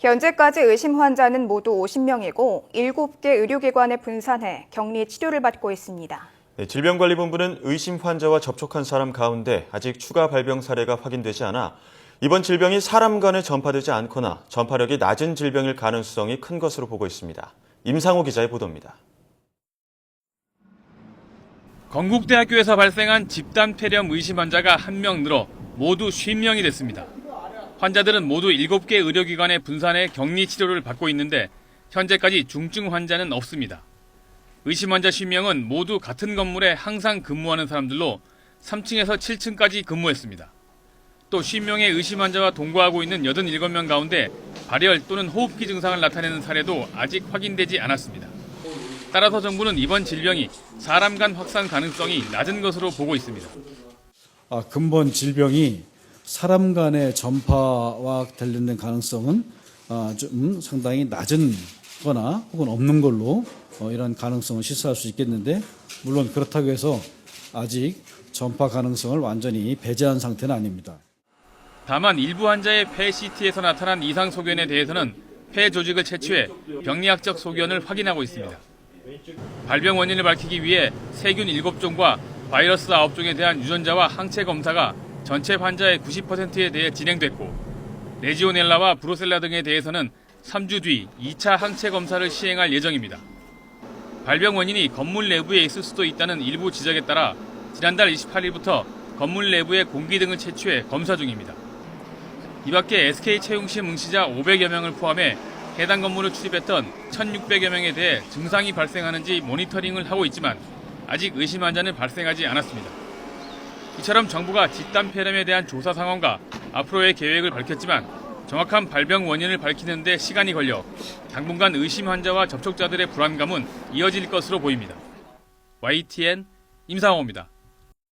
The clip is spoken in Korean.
현재까지 의심 환자는 모두 50명이고 7개 의료기관에 분산해 격리 치료를 받고 있습니다. 질병관리본부는 의심 환자와 접촉한 사람 가운데 아직 추가 발병 사례가 확인되지 않아 이번 질병이 사람 간에 전파되지 않거나 전파력이 낮은 질병일 가능성이 큰 것으로 보고 있습니다. 임상호 기자의 보도입니다. 건국대학교에서 발생한 집단 폐렴 의심 환자가 1명 늘어 모두 50명이 됐습니다. 환자들은 모두 7개 의료기관에 분산해 격리 치료를 받고 있는데 현재까지 중증 환자는 없습니다. 의심 환자 50명은 모두 같은 건물에 항상 근무하는 사람들로 3층에서 7층까지 근무했습니다. 또 50명의 의심 환자와 동거하고 있는 87명 가운데 발열 또는 호흡기 증상을 나타내는 사례도 아직 확인되지 않았습니다. 따라서 정부는 이번 질병이 사람 간 확산 가능성이 낮은 것으로 보고 있습니다. 근본 질병이 사람 간의 전파와 관련된 가능성은 좀 상당히 낮은 거나 혹은 없는 걸로 이런 가능성을 시사할 수 있겠는데, 물론 그렇다고 해서 아직 전파 가능성을 완전히 배제한 상태는 아닙니다. 다만 일부 환자의 폐 CT에서 나타난 이상 소견에 대해서는 폐 조직을 채취해 병리학적 소견을 확인하고 있습니다. 발병 원인을 밝히기 위해 세균 7종과 바이러스 9종에 대한 유전자와 항체 검사가 전체 환자의 90%에 대해 진행됐고, 레지오넬라와 브루셀라 등에 대해서는 3주 뒤 2차 항체 검사를 시행할 예정입니다. 발병 원인이 건물 내부에 있을 수도 있다는 일부 지적에 따라 지난달 28일부터 건물 내부의 공기 등을 채취해 검사 중입니다. 이 밖에 SK채용심 응시자 500여 명을 포함해 해당 건물을 출입했던 1,600여 명에 대해 증상이 발생하는지 모니터링을 하고 있지만 아직 의심 환자는 발생하지 않았습니다. 이처럼 정부가 집단 폐렴에 대한 조사 상황과 앞으로의 계획을 밝혔지만 정확한 발병 원인을 밝히는 데 시간이 걸려 당분간 의심 환자와 접촉자들의 불안감은 이어질 것으로 보입니다. YTN 임상호입니다.